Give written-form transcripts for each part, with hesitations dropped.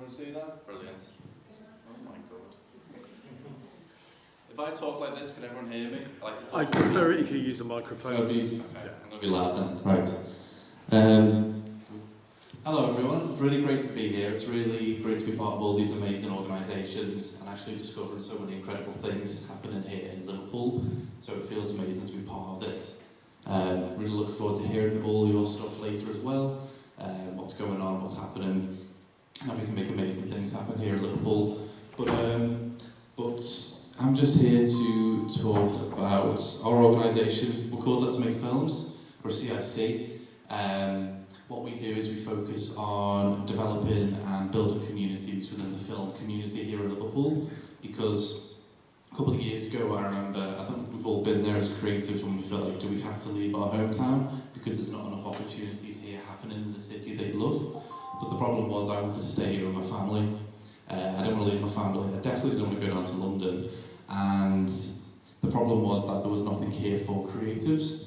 to see that? Brilliant. Oh my god. If I talk like this, can everyone hear me? I like to talk. I prefer it if you use a microphone. So okay. I'm going to be loud then. Right. Hello everyone, it's really great to be here. It's really great to be part of all these amazing organisations and actually discovering so many incredible things happening here in Liverpool. So it feels amazing to be part of this. Really looking forward to hearing all your stuff later as well. What's going on, what's happening, and how we can make amazing things happen here in Liverpool. But I'm just here to talk about our organisation. We're called Let's Make Films, or CIC. What we do is we focus on developing and building communities within the film community here in Liverpool, because a couple of years ago I remember, I think we've all been there as creatives when we felt like, do we have to leave our hometown because there's not enough opportunities here happening in the city they love. But the problem was I wanted to stay here with my family. I didn't want to leave my family. I definitely didn't want to go down to London. And the problem was that there was nothing here for creatives.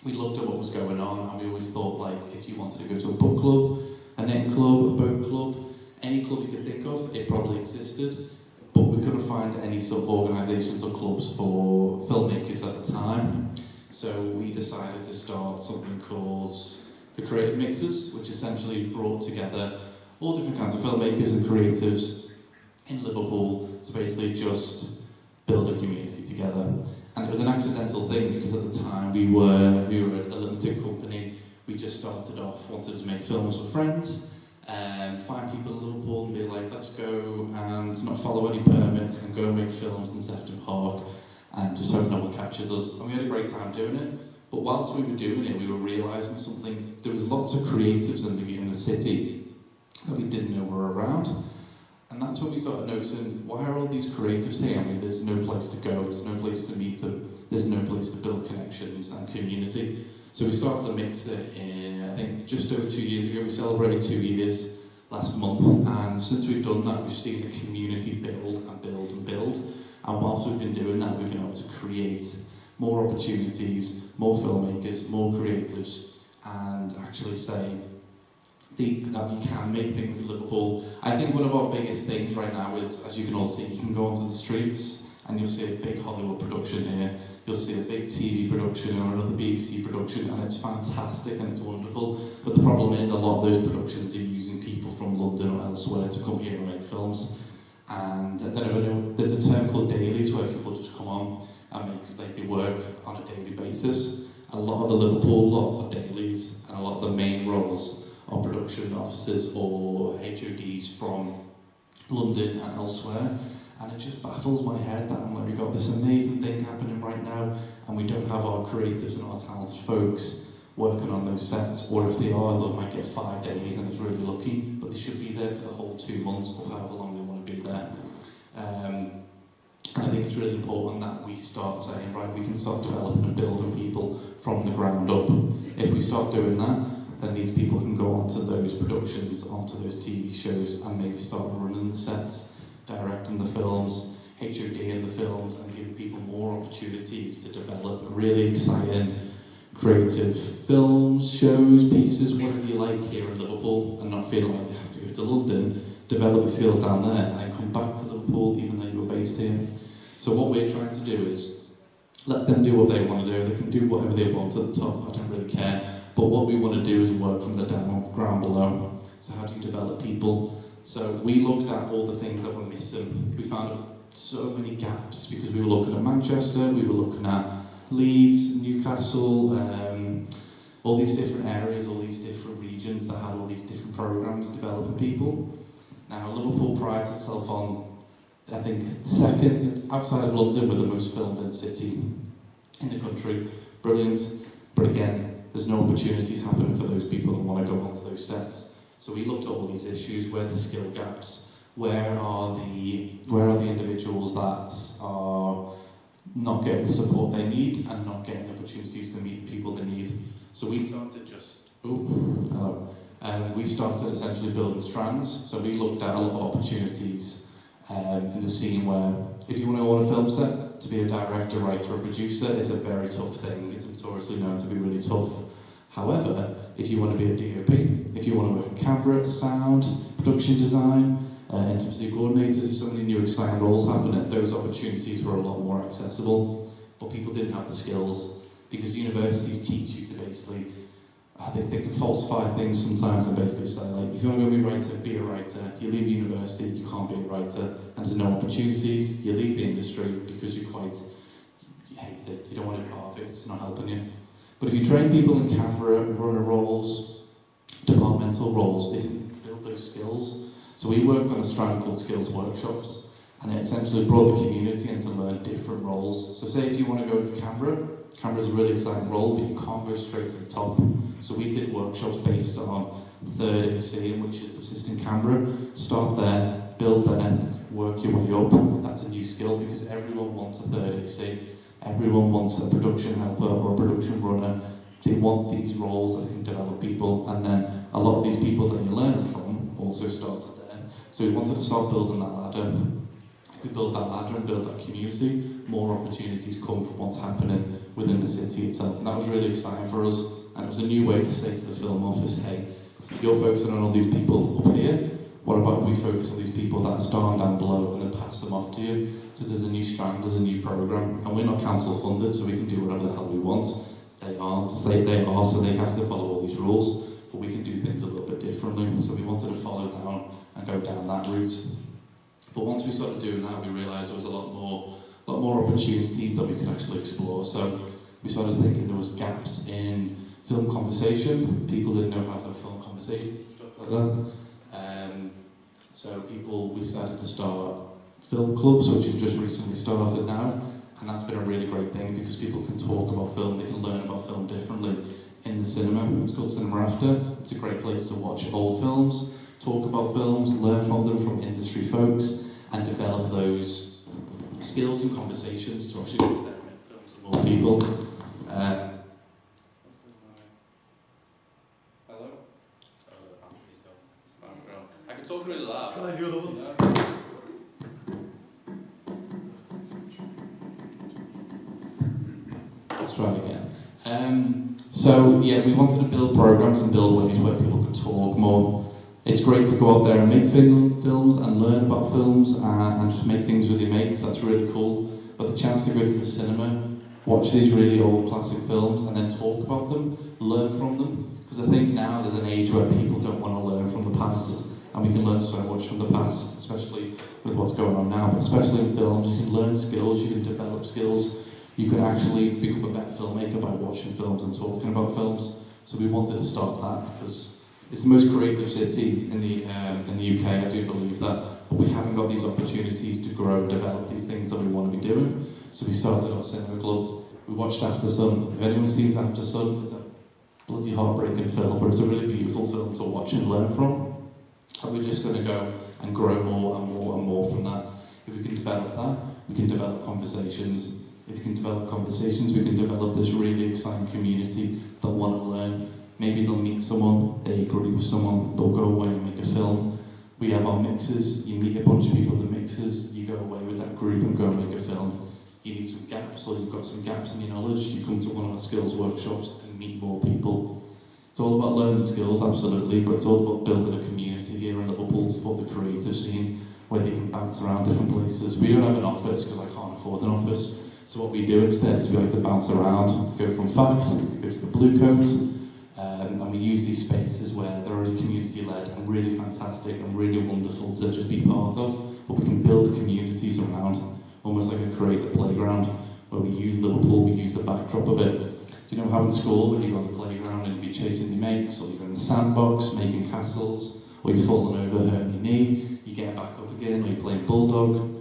We looked at what was going on, and we always thought, like, if you wanted to go to a book club, a knitting club, a boat club, any club you could think of, it probably existed. But we couldn't find any sort of organisations or clubs for filmmakers at the time. So we decided to start something called the Creative Mixers, which essentially brought together all different kinds of filmmakers and creatives in Liverpool to basically just build a community together. And it was an accidental thing because at the time we were a limited company. We just started off, wanted to make films with friends, find people in Liverpool and be like, let's go and not follow any permits and go and make films in Sefton Park and just hope no one catches us. And we had a great time doing it. But whilst we were doing it, we were realising something. There was lots of creatives in the city that we didn't know were around. And that's when we started noticing, why are all these creatives here? I mean, there's no place to go, there's no place to meet them, there's no place to build connections and community. So we started the Mixer in, I think, just over 2 years ago. We celebrated 2 years last month, and since we've done that, we've seen the community build and build and build. And whilst we've been doing that, we've been able to create more opportunities, more filmmakers, more creatives, and actually say that we can make things in Liverpool. I think one of our biggest things right now is, as you can all see, you can go onto the streets and you'll see a big Hollywood production here, you'll see a big TV production or another BBC production, and it's fantastic and it's wonderful. But the problem is a lot of those productions are using people from London or elsewhere to come here and make films. And I don't know, there's a term called dailies where people just come on and make, like, they work on a daily basis. A lot of the Liverpool lot are dailies, and a lot of the main roles are production officers or HODs from London and elsewhere. And it just baffles my head that I'm like, we've got this amazing thing happening right now, and we don't have our creatives and our talented folks working on those sets, or if they are, they might get 5 days and it's really lucky, but they should be there for the whole 2 months or however long they want to be there. And I think it's really important that we start saying, right, we can start developing and building people from the ground up. If we start doing that, then these people can go onto those productions, onto those TV shows, and maybe start running the sets, directing the films, HOD in the films, and giving people more opportunities to develop really exciting, creative films, shows, pieces, whatever you like here in Liverpool, and not feeling like they have to go to London, develop your skills down there, and then come back to Liverpool even though you were based here. So what we're trying to do is let them do what they want to do. They can do whatever they want at the top, I don't really care. But what we want to do is work from the ground below. So how do you develop people? So we looked at all the things that were missing. We found so many gaps because we were looking at Manchester, we were looking at Leeds, Newcastle, all these different areas, all these different regions that had all these different programs developing people. Now Liverpool prides itself on, I think, the second, outside of London, we're the most filmed-in city in the country. Brilliant, but again, there's no opportunities happening for those people that want to go onto those sets. So we looked at all these issues. Where are the skill gaps? Where are the individuals that are not getting the support they need and not getting the opportunities to meet the people they need? So we started we started essentially building strands. So we looked at a lot of opportunities in the scene where if you want to go on a film set, to be a director, writer or producer, it's a very tough thing. It's notoriously known to be really tough. However, if you want to be a DOP, if you want to work in camera, sound, production design, intimacy coordinators, there's so many new exciting roles happening. Those opportunities were a lot more accessible, but people didn't have the skills because universities teach you to basically, they can falsify things sometimes and basically say, like, if you want to be a writer, be a writer. You leave university, you can't be a writer, and there's no opportunities. You leave the industry because you hate it, you don't want to be part of it, it's not helping you. But if you train people in camera, runner roles, departmental roles, they can build those skills. So we worked on a strand called Skills Workshops, and it essentially brought the community in to learn different roles. So say if you want to go into camera's a really exciting role, but you can't go straight to the top. So we did workshops based on third AC, which is assistant camera. Start there, build there, work your way up. That's a new skill because everyone wants a third AC. Everyone wants a production helper or a production runner. They want these roles that can develop people, and then a lot of these people that you learn from also started there. So we wanted to start building that ladder. If we build that ladder and build that community, more opportunities come from what's happening within the city itself. And that was really exciting for us. And it was a new way to say to the film office, hey, you're focusing on all these people up here. What about if we focus on these people that are starting down below and then pass them off to you? So there's a new strand, there's a new programme. And we're not council funded, so we can do whatever the hell we want. They are, so they have to follow all these rules. But we can do things a little bit differently. So we wanted to follow down and go down that route. But once we started doing that, we realised there was a lot more opportunities that we could actually explore. So we started thinking there was gaps in film conversation. People didn't know how to have film conversation, stuff like that. So we started to start film clubs, which have just recently started now, and that's been a really great thing because people can talk about film, they can learn about film differently in the cinema. It's called Cinema After. It's a great place to watch old films, talk about films, learn from them from industry folks, and develop those skills and conversations to actually make films with more people. I can talk really loud. Can I do another one? Let's try it again. So we wanted to build programs and build ways where people could talk more. It's great to go out there and make films and learn about films and just make things with your mates. That's really cool. But the chance to go to the cinema, watch these really old classic films and then talk about them, learn from them. Because I think now there's an age where people don't want to learn from the past. And we can learn so much from the past, especially with what's going on now. But especially in films, you can learn skills, you can develop skills. You can actually become a better filmmaker by watching films and talking about films. So we wanted to start that because it's the most creative city in the UK, I do believe that. But we haven't got these opportunities to grow and develop these things that we want to be doing. So we started our cinema club. We watched After Sun. If anyone's seen After Sun, it's a bloody heartbreaking film, but it's a really beautiful film to watch and learn from. And we're just going to go and grow more and more and more from that. If we can develop that, we can develop conversations. If we can develop conversations, we can develop this really exciting community that want to learn. Maybe they'll meet someone, they agree with someone, they'll go away and make a film. We have our mixers, you meet a bunch of people at the mixers, you go away with that group and go and make a film. You need some gaps, or you've got some gaps in your knowledge, you come to one of our skills workshops and meet more people. It's all about learning skills, absolutely, but it's all about building a community here in Liverpool for the creative scene, where they can bounce around different places. We don't have an office because I can't afford an office, so what we do instead is we like to bounce around, go from Fact, go to the Blue Coat, and we use these spaces where they're already community-led and really fantastic and really wonderful to just be part of, but we can build communities around, almost like a creative playground, where we use Liverpool, we use the backdrop of it. Do you know how in school, when you go on the playground and you'd be chasing your mates, or you're in the sandbox making castles, or you've fallen over, hurting your knee, you get back up again, or you're playing bulldog,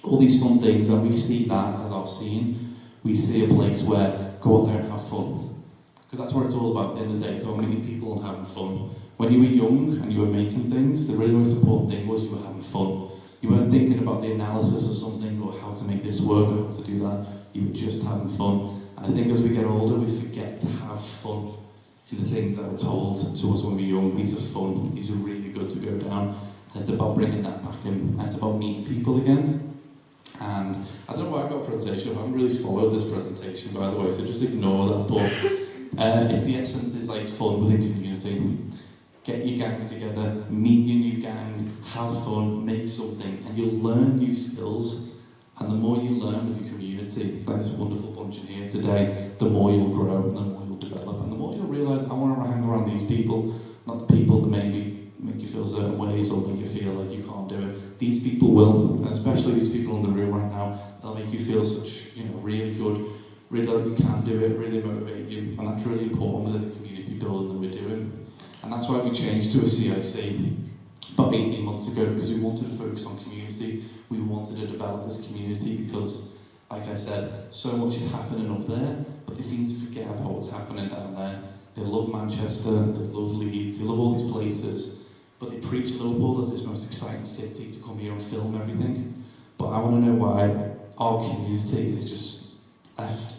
all these fun things, and we see that as our scene. We see a place where go out there and have fun. Because that's what it's all about at the end of the day, talking to people and having fun. When you were young and you were making things, the really most important thing was you were having fun. You weren't thinking about the analysis of something or how to make this work or how to do that. You were just having fun. And I think as we get older, we forget to have fun in the things that were told to us when we were young. These are fun. These are really good to go down. And it's about bringing that back in. And it's about meeting people again. And I don't know why I've got a presentation. I haven't really followed this presentation, by the way, so just ignore that. But The essence is like fun within community. Get your gang together, meet your new gang, have fun, make something, and you'll learn new skills. And the more you learn with your community, there's a wonderful bunch in here today, the more you'll grow, and the more you'll develop, and the more you'll realise, I want to hang around these people, not the people that maybe make you feel certain ways or make you feel like you can't do it. These people will, and especially these people in the room right now, they'll make you feel such, really good, really like you can do it, really motivate you, and that's really important within the community building that we're doing. And that's why we changed to a CIC about 18 months ago, because we wanted to focus on community. We wanted to develop this community because, like I said, so much is happening up there, but they seem to forget about what's happening down there. They love Manchester, they love Leeds, they love all these places, but they preach Liverpool as this most exciting city to come here and film everything. But I want to know why our community is just left.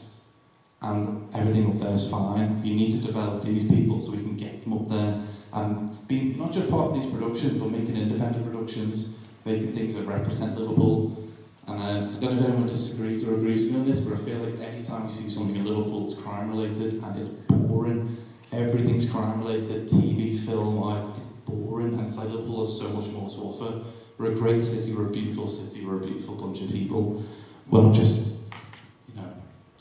And everything up there is fine. You need to develop these people so we can get them up there and be not just part of these productions, but making independent productions, making things that represent Liverpool. And I don't know if anyone disagrees or agrees with me on this, but I feel like any time we see something in Liverpool, it's crime related and it's boring. Everything's crime related, TV, film, it's boring, and it's like Liverpool has so much more to offer. We're a great city, we're a beautiful city, we're a beautiful bunch of people. We're not just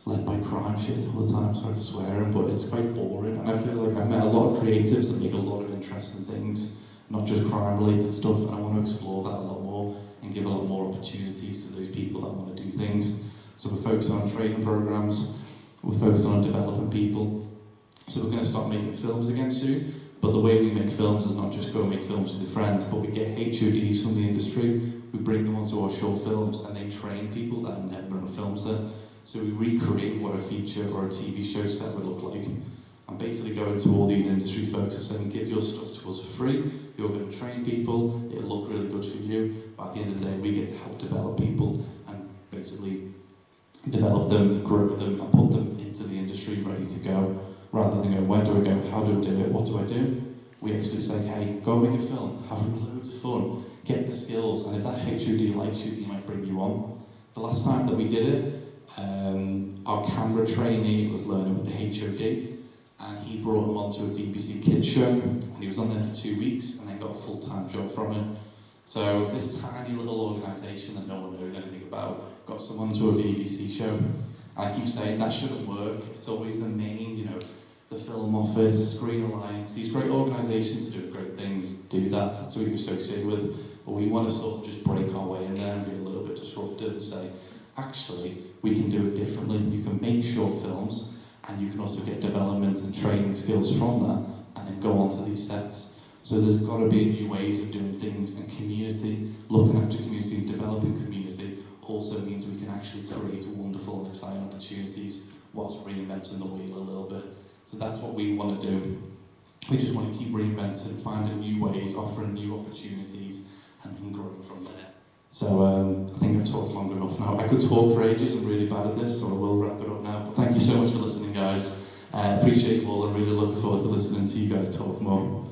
led by crime shit all the time, sorry for swearing, but it's quite boring. And I feel like I've met a lot of creatives that make a lot of interesting things, not just crime-related stuff, and I want to explore that a lot more and give a lot more opportunities to those people that want to do things. So we're focusing on training programs, we're focusing on developing people. So we're going to start making films again soon, but the way we make films is not just go and make films with your friends, but we get HODs from the industry, we bring them onto our short films, and they train people that have never done films there. So we recreate what a feature or a TV show set would look like. And basically go into all these industry folks and saying, give your stuff to us for free, you're going to train people, it'll look really good for you, but at the end of the day we get to help develop people and basically develop them, grow them, and put them into the industry ready to go. Rather than go, where do I go, how do I do it, what do I do? We actually say, hey, go make a film, have loads of fun, get the skills, and if that HOD likes you, he might bring you on. The last time that we did it, our camera trainee was learning with the HOD, and he brought him onto a BBC Kids show, and he was on there for 2 weeks, and then got a full-time job from it. So this tiny little organisation that no one knows anything about got someone to a BBC show, and I keep saying that shouldn't work. It's always the main, the Film Office, Screen Alliance, these great organisations that do great things do that. That's what we've associated with, but we want to sort of just break our way in there and be a little bit disruptive and say, actually, we can do it differently. You can make short films, and you can also get development and training skills from that, and then go onto these sets. So there's got to be new ways of doing things, and community, looking after community and developing community also means we can actually create wonderful and exciting opportunities whilst reinventing the wheel a little bit. So that's what we want to do. We just want to keep reinventing, finding new ways, offering new opportunities, and then growing from there. So I think I've talked long enough now. I could talk for ages, I'm really bad at this, so I will wrap it up now. But thank you so much for listening, guys. Appreciate you all, and really looking forward to listening to you guys talk more.